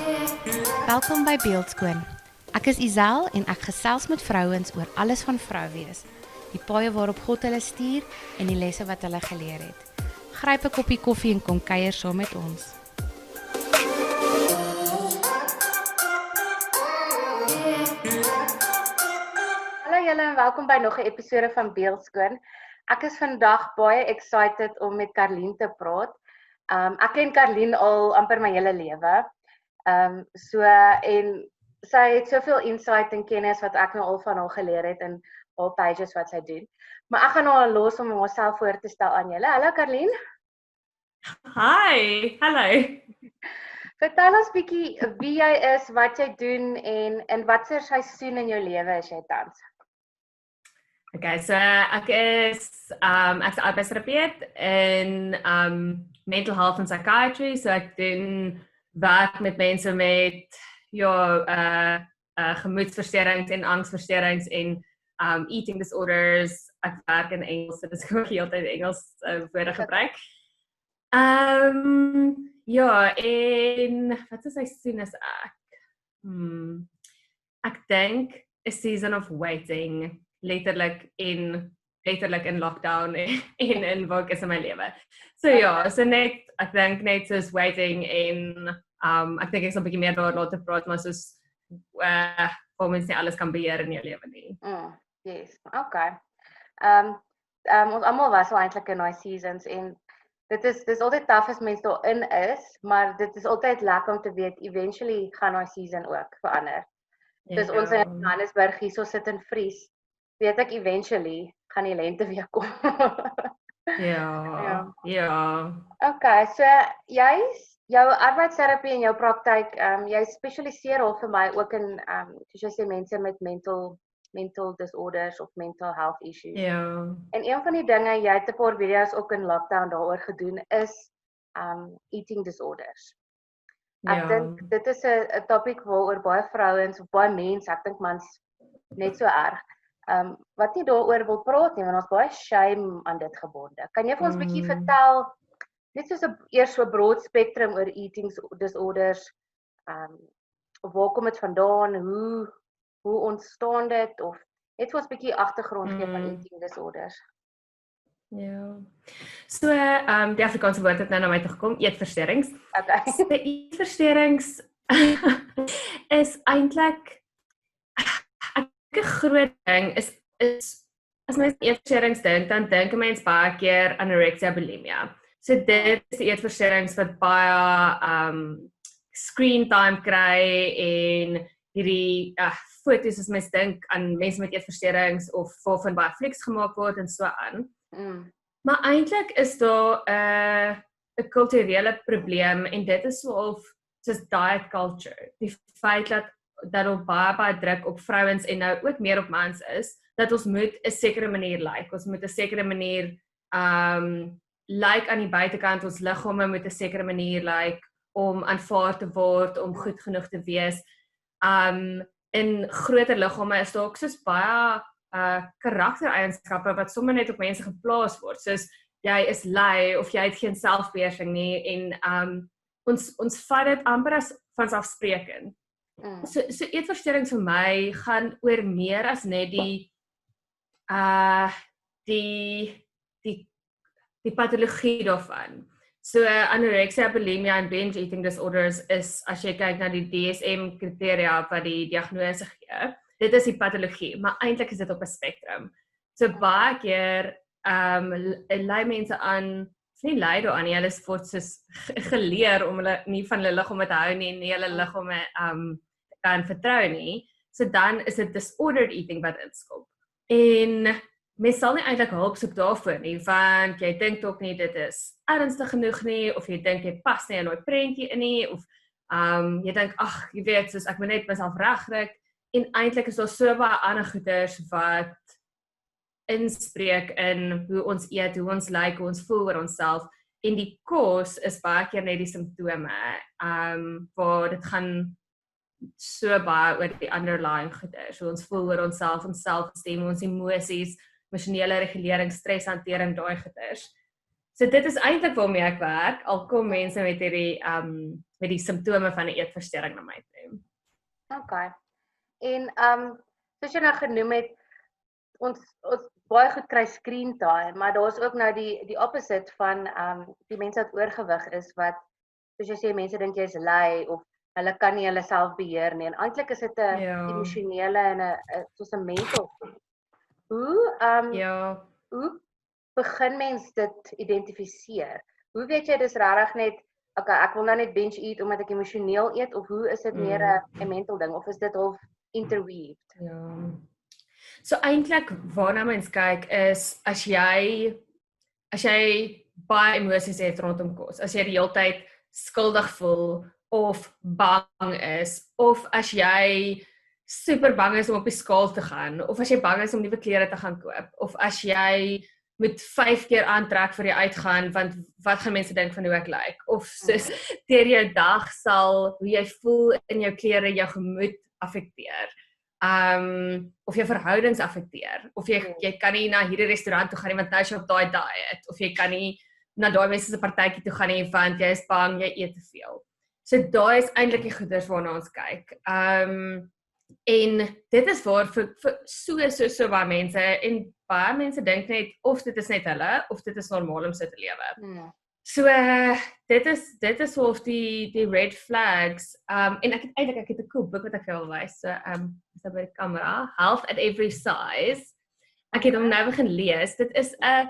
Welkom by Beeldskoon. Ek is Isel en ek gesels met vrouens oor alles van vrou wees. Die paaie waarop God hulle stuur en die lesse wat hulle geleer het. Gryp 'n koppie koffie en kom kuier saam met ons. Hallo julle en welkom by nog 'n episode van Beeldskoon. Ek is vandag baie excited om met Karlien te praat. Ek ken Karlien al amper my hele lewe. En sy het soveel insight en kennis wat ek nou al van haar geleer het in haar pages wat sy doen. Maar ek gaan haar los om haarself voor te stel aan julle. Hallo Karlien. Hi, hallo. Vertel ons bietjie wie jy is, wat jy doen en in watter seisoen in jou lewe is jy tans? Okay, so ek is arbeidsterapeut in mental health and psychiatry, so ek doen werk met mense met gemoedsversteurings en angsversteurings en eating disorders. Ek werk in Engels, so dis ek heeltyd Engels woorde gebruik. En wat is seisoen is ek? Ek dink a season of waiting, letterlik in lockdown en in waar ek is in my lewe. So ek dink net soos waiting en ek dink ek sal 'n bietjie meer daaroor later praat, maar soos waar mens nie alles kan beheer in jou lewe nie. Yes, okay. Ons almal was al eintlik in daai seasons en dis altyd taaf as mens daarin is, maar dit is altyd lekker om te weet eventually gaan daai season ook verander. Dis ons in Johannesburg hierso sit en vries. Weet ek eventually gaan die lente weer kom. Ja. Okay, so jou arbeidsterapie en jou praktyk, jy spesialiseer al vir my ook in soos jy sê mense met mental disorders of mental health issues. Ja. En een van die dinge jy het 'n paar video's ook in lockdown daaroor gedoen is eating disorders. Ek dink dit is 'n topik waaroor baie vrouens of baie mense, ek dink mans net so erg, wat nie daaroor wil praat nie, want ons baie shame aan dit gebonde. Kan jy vir ons 'n bietjie vertel, net soos eers so 'n broad spektrum oor eating disorders, waar kom dit vandaan, hoe ontstaan dit, of net vir ons 'n bietjie agtergrond gee van eating disorders? Ja. So, die Afrikaanse woord het nou na my toe gekom, eetversteurings. Okay. So, eetversteurings is eintlik 'n groot ding is as mens eetversteurings dink, dan dink 'n mens baie keer anorexia, bulimia. So dit is die eetversteurings wat baie screen time kry en hierdie foto's as mens dink aan mense met eetversteurings of waarvan baie flieks gemaak word en so aan. Maar eintlik is daar 'n kulturele probleem en dit is soos diet culture. Die feit dat daar baie druk op vrouens en nou ook meer op mans is, dat ons moet 'n sekere manier lyk. Ons moet 'n sekere manier lyk aan die buitekant, ons liggame moet 'n sekere manier lyk om aanvaar te word, om goed genoeg te wees. In groter liggame is daar ook soos baie karaktereienskappe wat sommer net op mense geplaas word, soos jy is lui of jy het geen selfbeheersing nie en ons vat dit amper as vanselfsprekend. So eetversteurings vir my gaan oor meer as net die patologie daarvan. So anorexia, bulimia en binge eating disorders is, as jy kyk na die DSM kriteria wat die diagnose gee, dit is die patologie, maar eintlik is dit op 'n spektrum. So baie keer lei mense aan, nie lei daaraan nie, hulle word soos geleer om hulle nie van hulle liggame te hou nie hulle liggame kan vertrou nie. So dan is dit disordered eating wat inskop. En mens sal nie eintlik hulp soek daarvoor nie, want jy dink ook nie dit is ernstig genoeg nie, of jy dink jy pas nie in daai prentjie in nie, of jy dink, jy weet, soos ek moet net myself regkry. En eintlik is daar so baie ander goeders wat inspreek in hoe ons eet, hoe ons lyk, hoe ons voel oor onsself. En die kos is baie keer net die simptome, waar dit gaan so baie oor die underlying goeders, hoe ons voel oor onsself, ons selfesteem, ons emosies, emosionele regulering, streshantering, daai goeders. So dit is eintlik waarmee ek werk, al kom mense met met die simptome van 'n eetversteuring na my toe. Okay. En soos jy nou genoem het, ons baie goed kry screen time, maar daar's ook nou die opposite van die mense wat oorgewig is wat soos jy sê mense dink jy's lui of hulle kan nie hulle self beheer nie en eintlik is dit 'n emosionele en 'n soos 'n mental. Hoe begin mens dit identifiseer? Hoe weet jy dis regtig net okay, ek wil nou net binge eat omdat ek emosioneel eet of hoe is dit meer 'n mental ding of is dit half interweaved? Ja. So eintlik waarna mens kyk is as jy baie emosies het rondom kos, as jy die hele tyd skuldig voel of bang is of as jy super bang is om op die skaal te gaan of as jy bang is om nuwe klere te gaan koop of as jy moet 5 keer aantrek vir jy uitgaan want wat gaan mense dink van hoe ek lyk of soos deur jou dag sal hoe jy voel in jou klere jou gemoed affekteer. Of jou verhoudings affekteer of jy kan nie na hierdie restaurant toe gaan nie want nou is jy op daai diet of jy kan nie na daai mense se partytjie toe gaan nie want jy is bang jy eet te veel. So daai is eintlik die goeders waarna ons kyk. En dit is waar vir so baie mense en baie mense dink net of dit is net hulle of dit is normaal om so te lewe. So dit is of die red flags. En ek het 'n cool boek wat ek vir jou wil wys. So is daar by die kamera, Health at Every Size. Ek het hom nou begin lees. Dit is 'n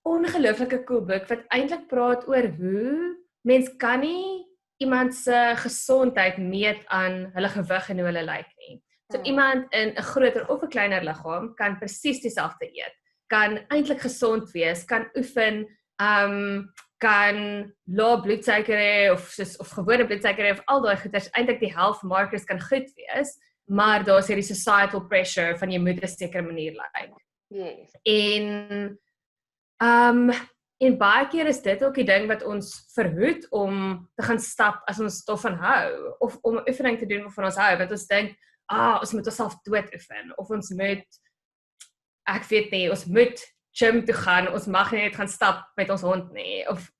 ongelooflike cool boek wat eintlik praat oor hoe mens kan nie iemand se gesondheid meet aan hulle gewig en hoe hulle lyk nie. So iemand in 'n groter of 'n kleiner liggaam kan presies dieselfde eet, kan eintlik gesond wees, kan oefen, kan lae bloedsuiker hê of gewone bloedsuiker hê of al daai goeders, eintlik die health markers kan goed wees, maar daar's hierdie societal pressure van jy moet 'n sekere manier lyk. Yes. En baie keer is dit ook die ding wat ons verhoed om te gaan stap as ons daarvan hou of om 'n oefening te doen waarvan ons hou, want ons dink, ons moet onsself dood oefen of ons moet ek weet nie, ons moet gym toe gaan, ons mag nie net gaan stap met ons hond nie of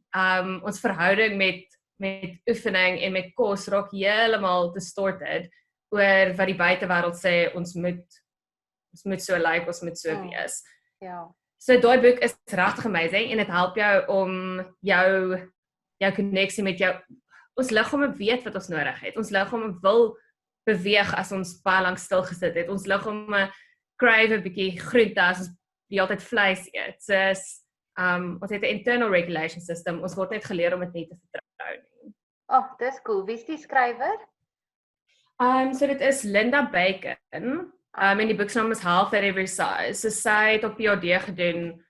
ons verhouding met oefening en met kos raak heeltemal distorted oor wat die buitewêreld sê ons moet so lyk, ons moet so wees. Ja. So daai boek is regtig amazing en dit help jou om jou koneksie met jou ons liggaam weet wat ons nodig het. Ons liggaam wil beweeg as ons baie lank stil gesit het. Ons liggaam crave 'n bietjie groente as ons die altyd vleis eet. So ons het 'n internal regulation system. Ons word net geleer om dit nie te vertrou nie. Dis cool. Wie is die skrywer? So dit is Linda Bacon. En die boek se naam is Health at Every Size. So sy het op PhD gedoen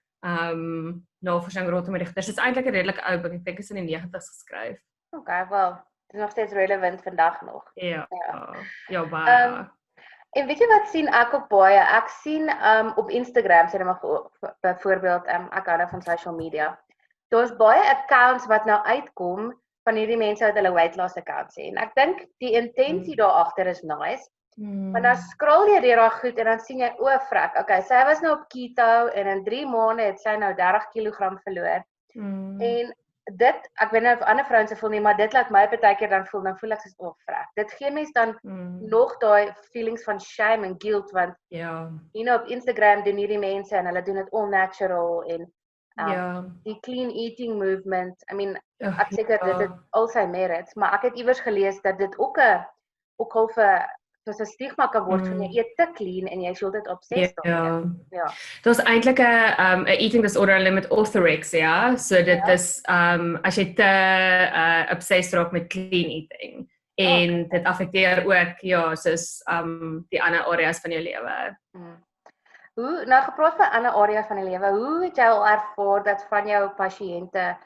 navorsing rondom die rigters. Dit is eintlik 'n redelike ou boek. Ek dink is in die 90's geskryf. Okay, wel, dit is nog steeds relevant vandag nog. Ja, baie. En weet jy wat sien ek op baie? Ek sien op Instagram, sê maar byvoorbeeld, ek hou van social media. Daar's baie accounts wat nou uitkom van hierdie mense wat hulle weight loss accounts het. En ek dink die intensie daar agter is nice. Maar dan scroll jy deur daai goed en dan sien jy vrek. Okay, sy was nou op keto en in 3 maande het sy nou 30 kg verloor. En dit, ek weet nie of ander vrouens se voel nie, maar dit laat my partykeer dan voel ek soos vrek. Dit gee mens dan nog daai feelings van shame en guilt want op Instagram doen hierdie mense en hulle doen dit all natural en die clean eating movement. I mean, ek seker dit het al sy merits, maar ek het iewers gelees dat dit ook half 'n stigma kan word van jy eet te clean en jy sal dit obsessed daarmee. Daar's eintlik 'n eating disorder hulle met orthorexia. So dit is as jy te obsessed raak met clean eating en dit affekteer ook soos die ander areas van jou lewe. Hoe nou gepraat van ander areas van die lewe, hoe het jy al ervaar dat van jou pasiënte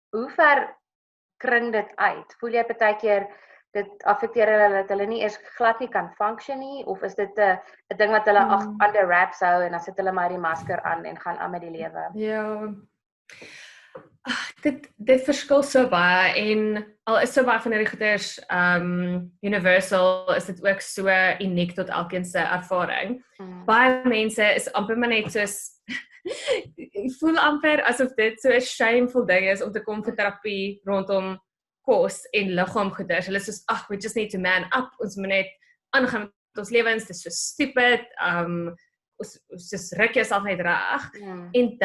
hoe ver kring dit uit? Voel jy partykeer dit affekteer hulle dat hulle nie eers glad nie kan function nie of is dit 'n ding wat hulle under wraps hou en dan sit hulle maar die masker aan en gaan aan met die lewe? Ja. Dit verskil so baie en al is so baie van hierdie goeders universal, is dit ook so uniek tot elkeen se ervaring. Baie mense is amper maar net soos ek voel amper asof dit so 'n shameful ding is om te kom vir terapie rondom kos en liggaamgoeders. Hulle is soos, we just need to man up. Ons moet net aangaan met ons lewens. Dit is so stupid. Ons just ruk jouself net reg. En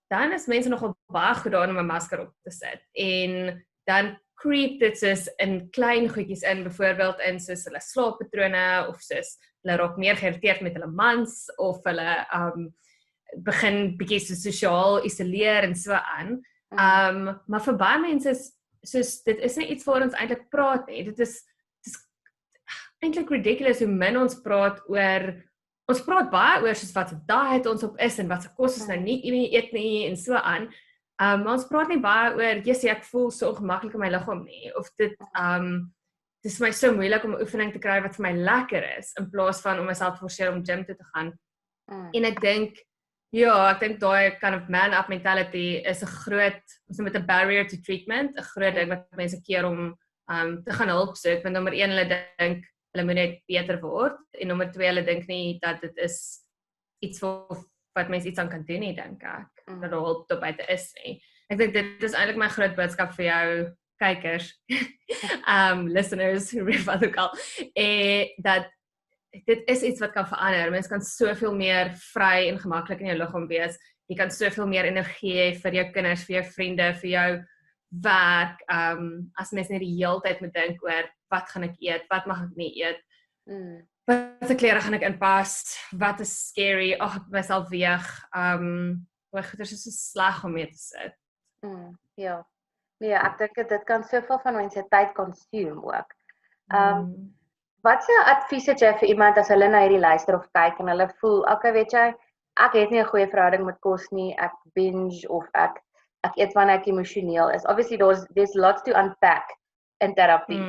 dan is mense nogal baie goed daarin om 'n masker op te sit. En dan creep dit soos in klein goedjies in, byvoorbeeld in soos hulle slaappatrone of soos hulle raak meer geïrriteerd met hulle mans of hulle begin bietjie so sosiaal isoleer en so aan. Maar vir baie mense is soos dit is nie iets waar ons eintlik praat nie. Dit is eintlik ridiculous hoe min ons praat oor. Ons praat baie oor soos wat se diet ons op is en wat se kos ons nou nie eet nie en so aan. Maar ons praat nie baie oor, ek voel so ongemaklik in my liggaam nie, of dit is vir my so moeilik om 'n oefening te kry wat vir my lekker is, in plaas van om myself te forceer om gym toe te gaan. En ek dink daai kind of man-up mentality is 'n groot, ons met 'n barrier to treatment, 'n groot ding wat mense keer om te gaan hulp soek, want nommer 1, hulle dink, hulle moet net beter word, en nommer 2, hulle dink nie dat dit is iets wat mense iets aan kan doen nie, dink ek, dat daar hulp tot buite is nie. Ek dink dit is eintlik my groot boodskap vir jou kykers, listeners, wat ook al, dat dit is iets wat kan verander. Mens kan soveel meer vry en gemaklik in jou liggaam wees. Jy kan soveel meer energie hê vir jou kinders, vir jou vriende, vir jou werk, as mens net die hele tyd moet dink oor wat gaan ek eet, wat mag ek nie eet, wat klere gaan ek inpas, wat is scary, ek myself weeg, goeders is so sleg om mee te sit. Ja, nee, ek dink dit kan soveel van mense tyd consume ook. Wat se advies het jy vir iemand as hulle na hierdie luister of kyk en hulle voel, weet jy, ek het nie 'n goeie verhouding met kos nie, ek binge of ek eet wanneer ek emosioneel is. Obviously there's lots to unpack in terapie.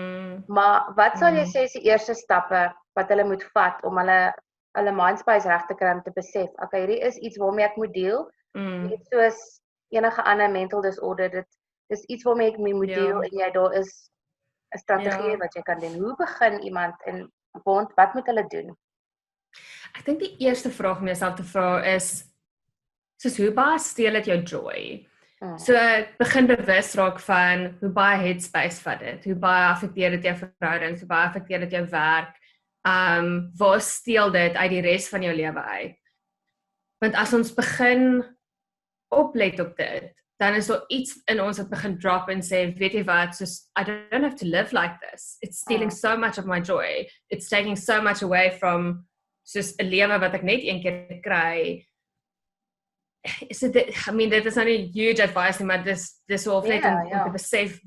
Maar wat sal jy sê is die eerste stappe wat hulle moet vat om hulle mindspace reg te kry om te besef, hierdie is iets waarmee ek moet deel. Net soos enige ander mental disorder, dit is iets waarmee ek mee moet deel en daar is 'n strategie wat jy kan doen. Hoe begin iemand en wat moet hulle doen? Ek dink die eerste vraag om jouself te vra is, soos hoe baie steel dit jou joy? So begin bewus raak van hoe baie headspace vat dit, hoe baie affekteer dit jou verhoudings, hoe baie affekteer dit jou werk, waar steel dit uit die res van jou lewe uit? Want as ons begin oplet op dit, dan is daar iets in ons wat begin drop en sê, weet jy wat, soos, I don't have to live like this. It's stealing so much of my joy. It's taking so much away from soos 'n lewe wat ek net een keer kry. Dit is nou nie huge advice nie, maar dis so net om te besef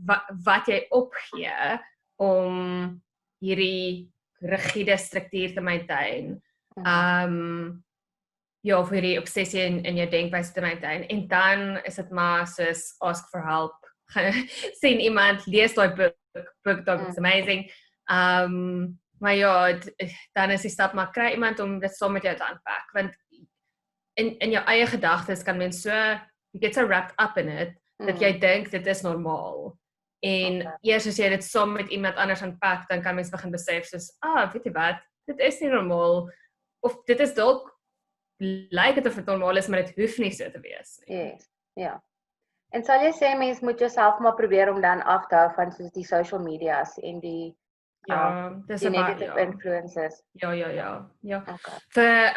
wat jy opgee om hierdie rigiede struktuur te maintain. Of hierdie obsessie in jou denkwyse te maintain. En dan is dit maar soos ask for help. Sien iemand, lees daai boek, it's amazing. Maar dan is die stap maar kry iemand om dit saam met jou te aanpak, want in jou eie gedagtes kan mens you get so wrapped up in it, dat jy dink dit is normaal. En eers as jy dit saam met iemand anders aanpak, dan kan mens begin besef soos, weet jy wat, dit is nie normaal, of dit is dalk lyk dit of dit normaal is, maar dit hoef nie so te wees nie. Yes, ja. En sal jy sê mens moet jouself maar probeer om dan af te hou van soos die social medias en die dis die negative influences. Ja. Okay. Vir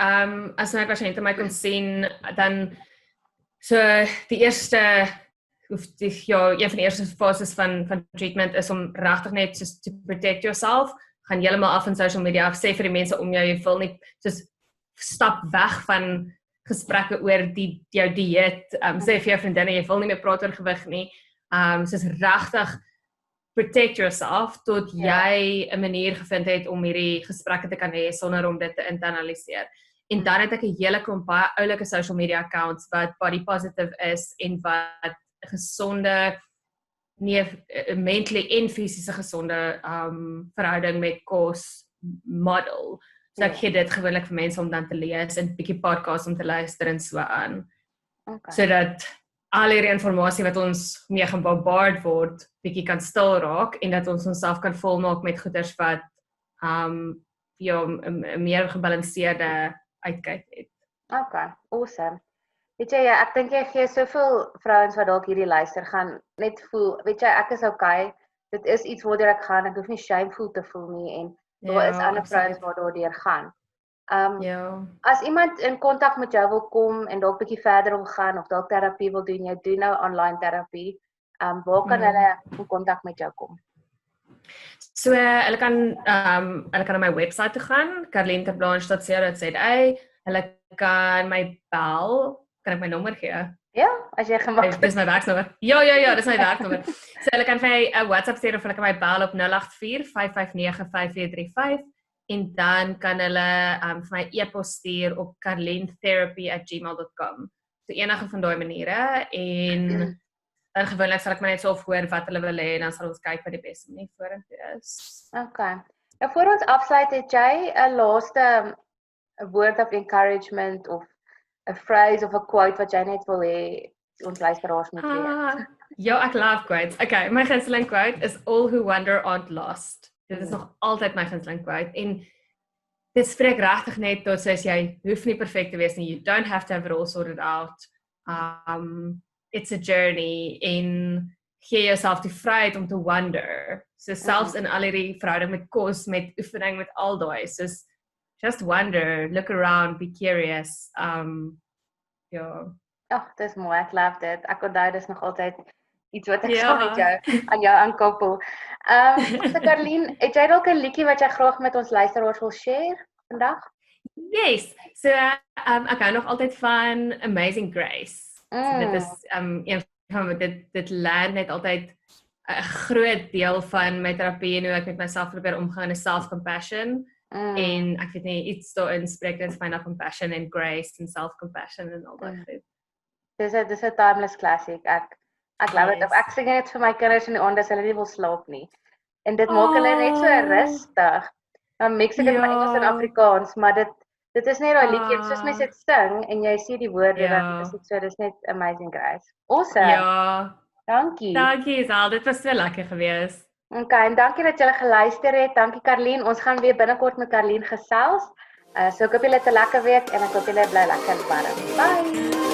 as my pasiënte my kon sien, dan so die eerste een van die eerste fases van treatment is om regtig net soos to protect yourself, gaan heeltemal af van social media af, sê vir die mense om jou, jy wil nie soos stap weg van gesprekke oor jou dieet, sê vir jou vriendinne, jy wil nie meer praat oor gewig nie, soos regtig protect yourself, tot jy 'n manier gevind het om hierdie gesprekke te kan hê sonder om dit te internaliseer. En dan het ek 'n hele klomp baie oulike social media accounts wat body positive is en wat gesonde, mentally en fisiese gesonde verhouding met kos model. So ek gee dit gewoonlik vir mense om dan te lees en 'n bietjie podcasts om te luister en so aan. Sodat al hierdie inligting wat ons mee gebombardeer word, bietjie kan stil raak en dat ons onsself kan volmaak met goeders wat 'n meer gebalanseerde uitkyk het. Okay, awesome. Weet jy, ja, ek dink jy gee soveel vrouens wat dalk hierdie luister gaan net voel, weet jy, ek is okay. Dit is iets waartoe ek gaan, ek hoef nie shameful te voel nie en daar is ander vrouens wat daardeur gaan. Ja. As iemand in kontak met jou wil kom en dalk bietjie verder wil gaan of dalk terapie wil doen, jy doen nou online terapie, waar kan hulle in kontak met jou kom? So hulle kan op my webwerf toe gaan, karlien.co.za. Hulle kan my bel, kan ek my nommer gee? Ja, as jy gemak Dis my werksnommer. Ja, dis my werksnommer. So hulle kan vir my 'n WhatsApp stuur of hulle kan my bel op 084 559 5435 en dan kan hulle vir my e-pos stuur op karlientherapy@gmail.com. So enige van daai maniere en dan gewoonlik sal ek maar net so hoor wat hulle wil hê en dan sal ons kyk wat die beste manier vorentoe is. Okay. Nou voor ons afsluit, het jy 'n laaste word of encouragement of 'n phrase of 'n quote wat jy net wil hê ons luisteraars moet weet? Ja, ek love quotes. Okay, my gunsteling quote is all who wander aren't lost. Dit is nog altyd my gunsteling quote en dit spreek regtig net tot soos jy hoef nie perfek te wees nie. You don't have to have it all sorted out. It's a journey en gee jouself die vryheid om te wonder. So selfs in al hierdie verhouding met kos, met oefening, met al daai, soos just wonder, look around, be curious. Ja. Dis mooi, ek love dit. Ek onthou dis nog altyd iets wat ek saam met jou aan jou aankoppel. So Karlien, het jy dalk 'n liedjie wat jy graag met ons luisteraars wil share vandag? Yes. So ek hou nog altyd van Amazing Grace. So dit is een van dit leer net altyd 'n groot deel van my terapie en hoe ek met myself probeer omgaan is self-compassion. En ek weet nie, iets daarin spreek dit vir my na compassion en grace en self-compassion en al daai goed. Dis 'n timeless classic. Ek love dit. Ek sing dit vir my kinders in die aand as hulle nie wil slaap nie. En dit maak hulle net so rustig. Dan mix ek dit met Engels en Afrikaans, maar dit is net daai liedjie, soos mense dit sing en jy sien die woorde dan is dit so, dis net Amazing Grace. Awesome. Ja. Dankie. Dankie Isel, dit was so lekker geweest. Okay, en dankie dat julle geluister het. Dankie Karlien. Ons gaan weer binnekort met Karlien gesels. So ek hoop julle het 'n lekker week en ek hoop julle bly lekker warm. Bye.